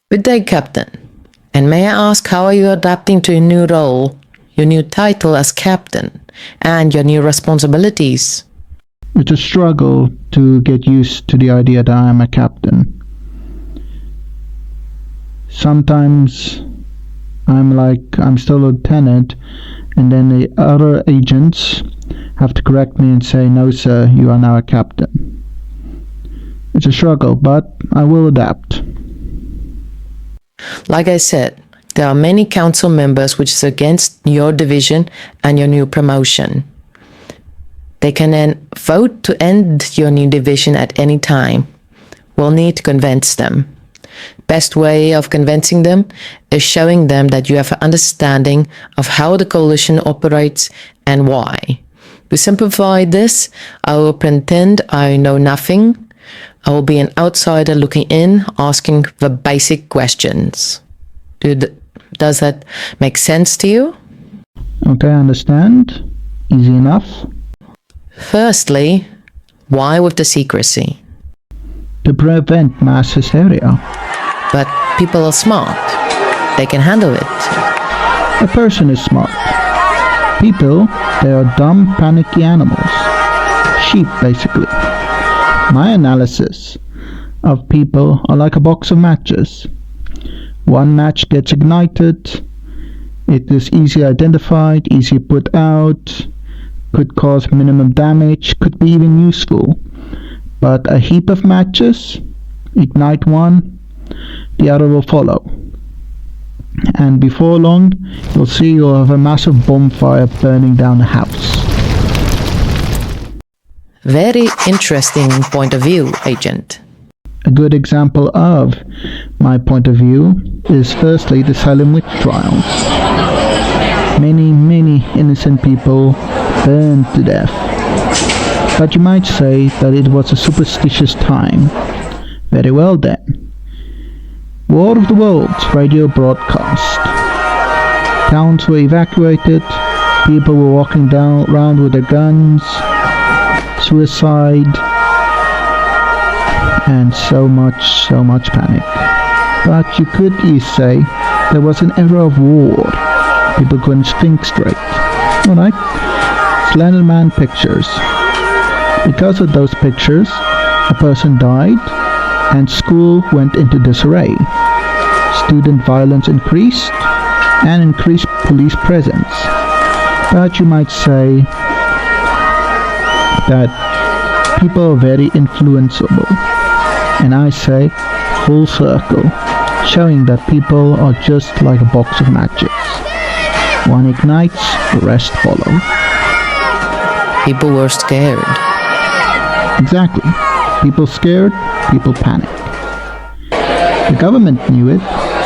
Good day, Captain. And may I ask, how are you adapting to your new role, your new title as Captain, and your new responsibilities? It's a struggle to get used to the idea that I am a captain. Sometimes I'm still a lieutenant, and then the other agents have to correct me and say, "No, sir, you are now a captain." It's a struggle, but I will adapt. Like I said, there are many council members which is against your division and your new promotion. They can then vote to end your new division at any time. We'll need to convince them. Best way of convincing them is showing them that you have an understanding of how the coalition operates and why. To simplify this, I will pretend I know nothing. I will be an outsider looking in, asking the basic questions. Does that make sense to you? Okay, I understand. Easy enough. Firstly, why with the secrecy? To prevent mass hysteria. But people are smart. They can handle it. A person is smart. People, they are dumb, panicky animals. Sheep, basically. My analysis of people are like a box of matches. One match gets ignited. It is easily identified, easy put out, could cause minimum damage, could be even useful. But a heap of matches, ignite one, the other will follow. And before long, you'll see you'll have a massive bonfire burning down the house. Very interesting point of view, Agent. A good example of my point of view is firstly the Salem witch trials. Many innocent people burned to death. But you might say that it was a superstitious time. Very well then. War of the Worlds radio broadcast. Towns were evacuated, people were walking around with their guns, suicide, and so much panic. But you could easily say there was an era of war. People couldn't think straight. Alright, Slender Man pictures. Because of those pictures, a person died and school went into disarray. Student violence increased and increased police presence. But you might say that people are very influenceable. And I say full circle, showing that people are just like a box of matches. One ignites, the rest follow. People were scared. Exactly. People scared, people panic. The government knew it.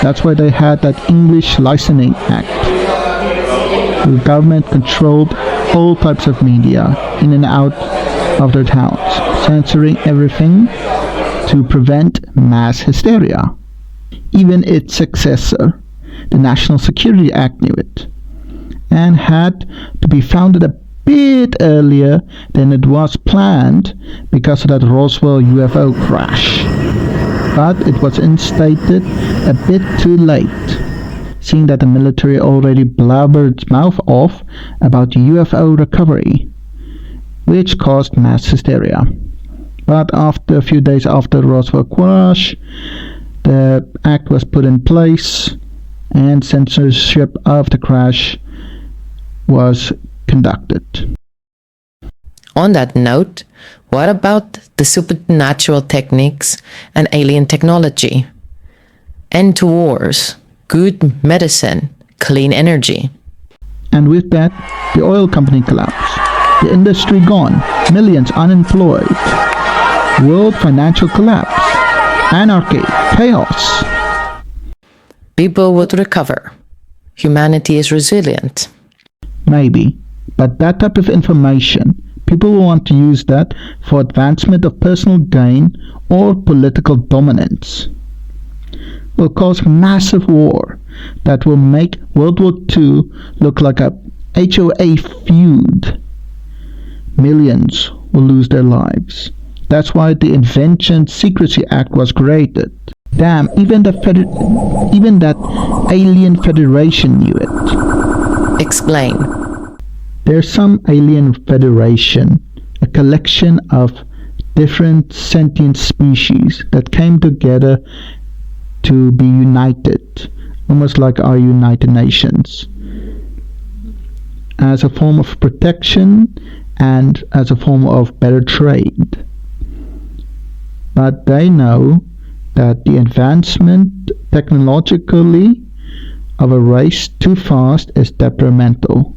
That's why they had that English Licensing Act. The government controlled all types of media in and out of their towns, censoring everything to prevent mass hysteria. Even its successor, the National Security Act, knew it, and had to be founded a bit earlier than it was planned because of that Roswell UFO crash. But it was instated a bit too late, seeing that the military already blabbered its mouth off about UFO recovery, which caused mass hysteria. But after a few days after the Roswell crash, the act was put in place and censorship of the crash was conducted. On that note, what about the supernatural techniques and alien technology? End to wars, good medicine, clean energy. And with that, the oil company collapsed. The industry gone, millions unemployed. World financial collapse, anarchy, chaos. People would recover. Humanity is resilient. Maybe, but that type of information, people will want to use that for advancement of personal gain or political dominance. Will cause massive war that will make World War II look like a HOA feud. Millions will lose their lives. That's why the Invention Secrecy Act was created. Damn, even that alien federation knew it. Explain. There's some alien federation, a collection of different sentient species that came together to be united, almost like our United Nations, as a form of protection and as a form of better trade. But they know that the advancement technologically of a race too fast is detrimental.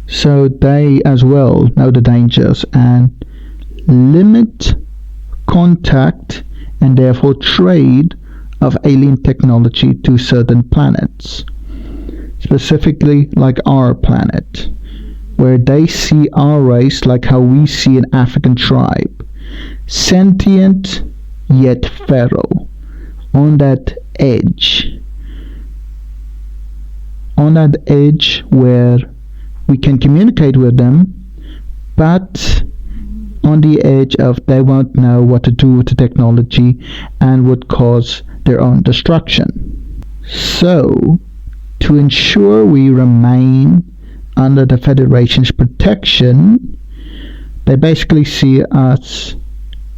So they as well know the dangers and limit contact and therefore trade of alien technology to certain planets, specifically like our planet, where they see our race like how we see an African tribe, sentient yet feral, on that edge where we can communicate with them, but on the edge of they won't know what to do with the technology and would cause their own destruction. So, to ensure we remain under the Federation's protection, they basically see us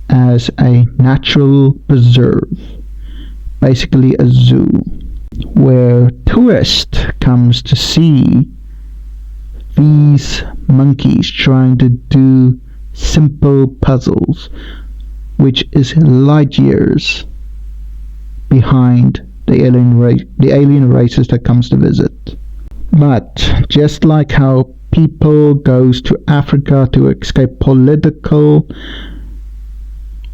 as a natural preserve, basically a zoo, where tourists comes to see these monkeys trying to do simple puzzles, which is light years behind the alien races that comes to visit. But just like how people goes to Africa to escape political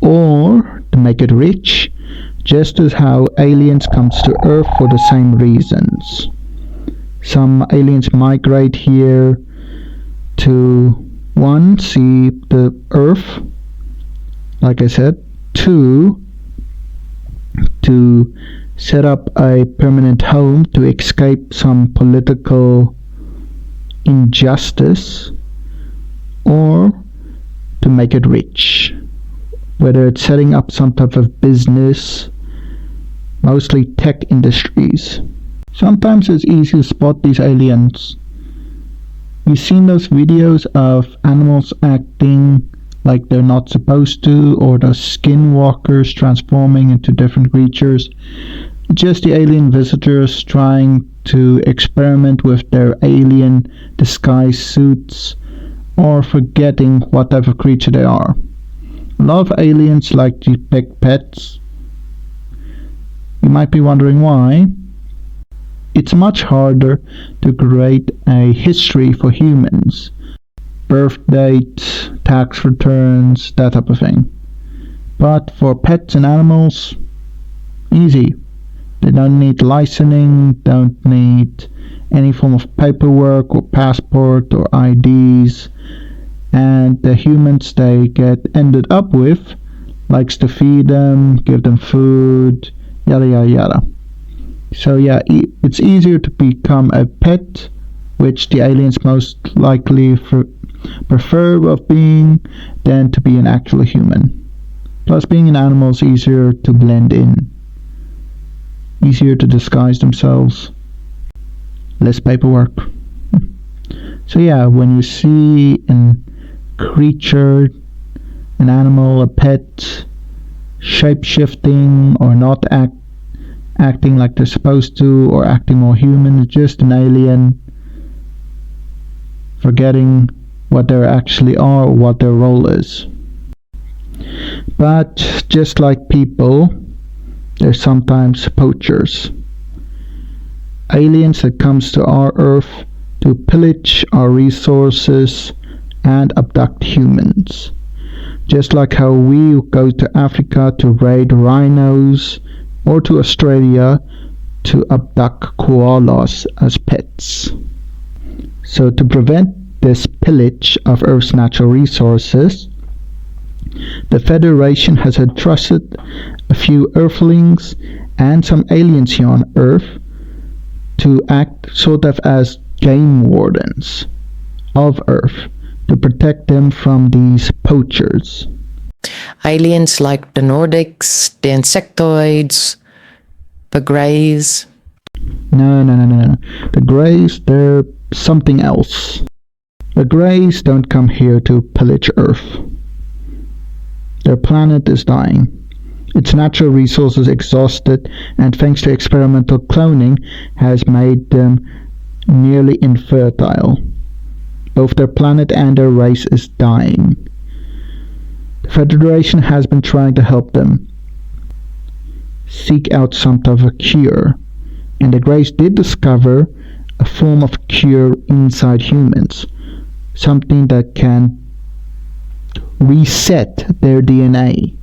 or to make it rich, just as how aliens comes to Earth for the same reasons. Some aliens migrate here to, one, see the Earth, like I said, two, to set up a permanent home to escape some political injustice, or to make it rich, whether it's setting up some type of business, mostly tech industries. Sometimes it's easy to spot these aliens. You've seen those videos of animals acting like they're not supposed to, or the skinwalkers transforming into different creatures. Just the alien visitors trying to experiment with their alien disguise suits, or forgetting what type of creature they are. A lot of aliens like to pick pets. You might be wondering why. It's much harder to create a history for humans. Birth dates, tax returns, that type of thing. But for pets and animals, easy. They don't need licensing, don't need any form of paperwork or passport or IDs. And the humans they get ended up with likes to feed them, give them food, yada yada yada. So yeah, it's easier to become a pet, which the aliens most likely prefer of being, than to be an actual human. Plus, being an animal is easier to blend in, easier to disguise themselves, less paperwork. So yeah, when you see a creature, an animal, a pet, shape-shifting or not acting like they're supposed to, or acting more human, it's just an alien forgetting what they actually are or what their role is. But just like people, they're sometimes poachers. Aliens that comes to our Earth to pillage our resources and abduct humans. Just like how we go to Africa to raid rhinos, or to Australia to abduct koalas as pets. So to prevent this pillage of Earth's natural resources, the Federation has entrusted a few Earthlings and some aliens here on Earth to act sort of as game wardens of Earth to protect them from these poachers. Aliens like the Nordics, the insectoids, the Greys. No. The Greys, they're something else. The Greys don't come here to pillage Earth. Their planet is dying. Its natural resources exhausted, and thanks to experimental cloning, has made them nearly infertile. Both their planet and their race is dying. The Federation has been trying to help them seek out some type of a cure, and the Greys did discover a form of cure inside humans, something that can reset their DNA,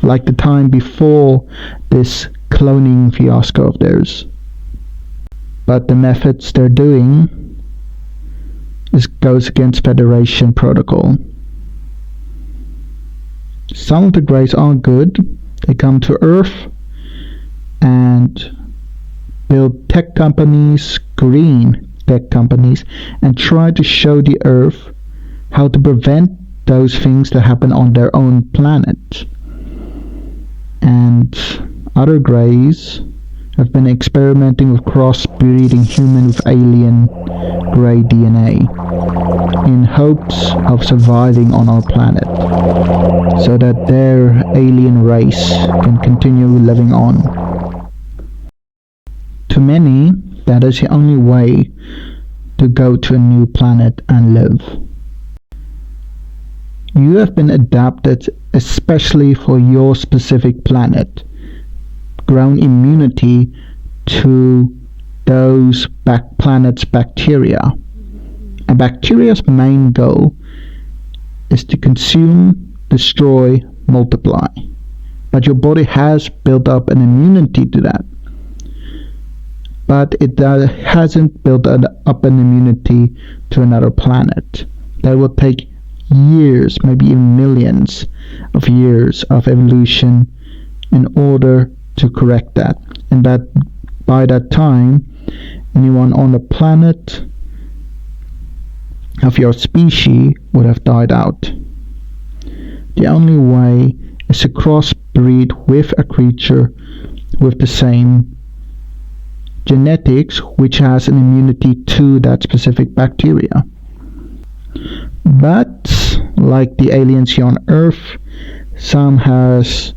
like the time before this cloning fiasco of theirs. But the methods they're doing goes against Federation protocol. Some of the Greys are good. They come to Earth and build tech companies, green tech companies, and try to show the Earth how to prevent those things that happen on their own planet. And other Greys have been experimenting with crossbreeding human with alien Grey DNA in hopes of surviving on our planet, so that their alien race can continue living on. To many, that is the only way to go to a new planet and live. You have been adapted especially for your specific planet, grown immunity to those planet's bacteria. And bacteria's main goal is to consume, destroy, multiply. But your body has built up an immunity to that. But it hasn't built up an immunity to another planet. That will take years, maybe even millions of years of evolution in order to correct that. And that by that time, anyone on the planet of your species would have died out. The only way is to crossbreed with a creature with the same genetics, which has an immunity to that specific bacteria. But like the aliens here on Earth, some has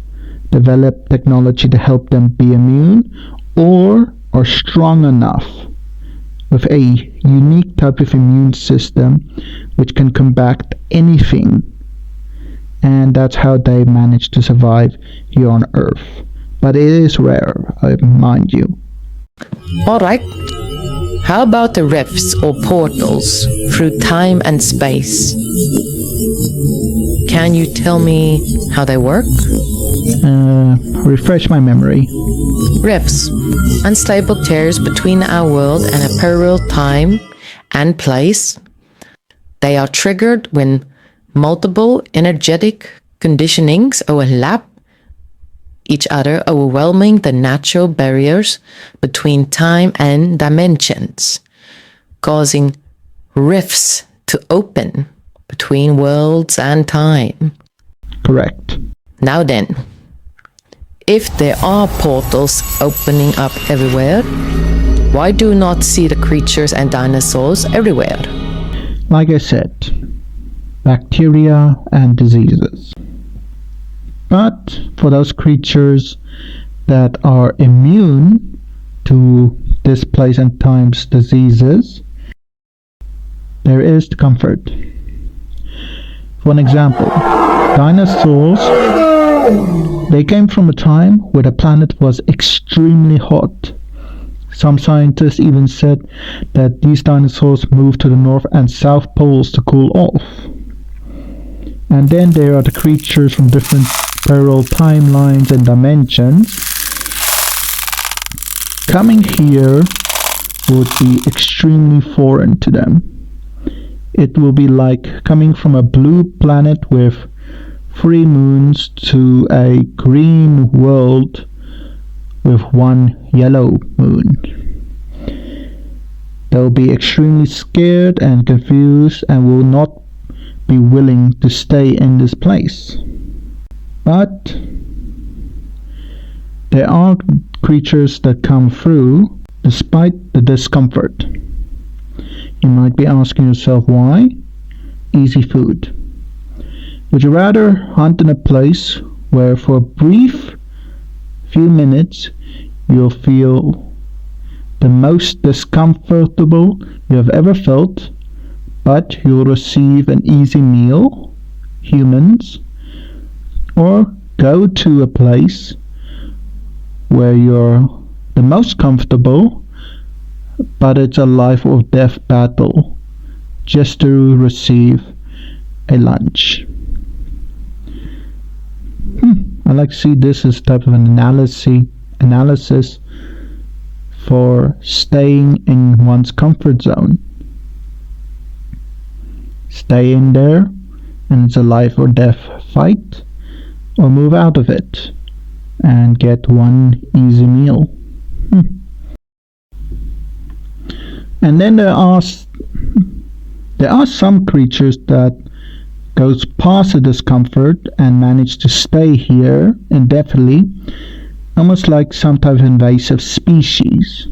developed technology to help them be immune, or are strong enough with a unique type of immune system which can combat anything. And that's how they manage to survive here on Earth. But it is rare, I mind you. Alright, how about the rifts or portals through time and space? Can you tell me how they work? Refresh my memory. Rifts, unstable tears between our world and a parallel time and place. They are triggered when multiple energetic conditionings overlap each other, overwhelming the natural barriers between time and dimensions, causing rifts to open between worlds and time. Correct. Now then, if there are portals opening up everywhere, why do not see the creatures and dinosaurs everywhere? Like I said, bacteria and diseases. But for those creatures that are immune to this place and time's diseases, there is the comfort. For an example, dinosaurs, they came from a time where the planet was extremely hot. Some scientists even said that these dinosaurs moved to the North and South poles to cool off. And then there are the creatures from different parallel timelines and dimensions. Coming here would be extremely foreign to them. It will be like coming from a blue planet with 3 moons to a green world with 1 yellow moon. They'll be extremely scared and confused and will not be willing to stay in this place. But there are creatures that come through despite the discomfort. You might be asking yourself why? Easy food. Would you rather hunt in a place where for a brief few minutes you'll feel the most discomfortable you have ever felt, but you'll receive an easy meal, humans, or go to a place where you're the most comfortable, but it's a life or death battle just to receive a lunch? I like to see this as type of an analysis for staying in one's comfort zone. Stay in there and it's a life or death fight, or move out of it and get one easy meal. And then there are some creatures that goes past the discomfort and manage to stay here indefinitely, almost like some type of invasive species,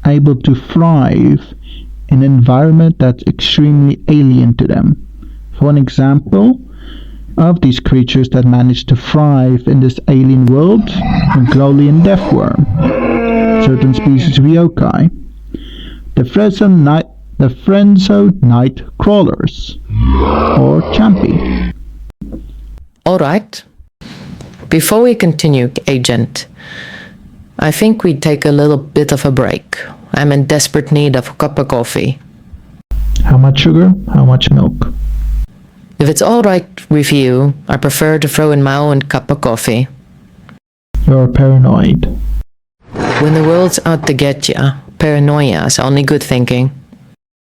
able to thrive in an environment that's extremely alien to them. For an example of these creatures that manage to thrive in this alien world, a Grolian deathworm, certain species of yokai, the Frenzo night crawlers, or Champy. Alright. Before we continue, Agent, I think we'd take a little bit of a break. I'm in desperate need of a cup of coffee. How much sugar? How much milk? If it's alright with you, I prefer to throw in my own cup of coffee. You're paranoid. When the world's out to get ya, paranoia is only good thinking.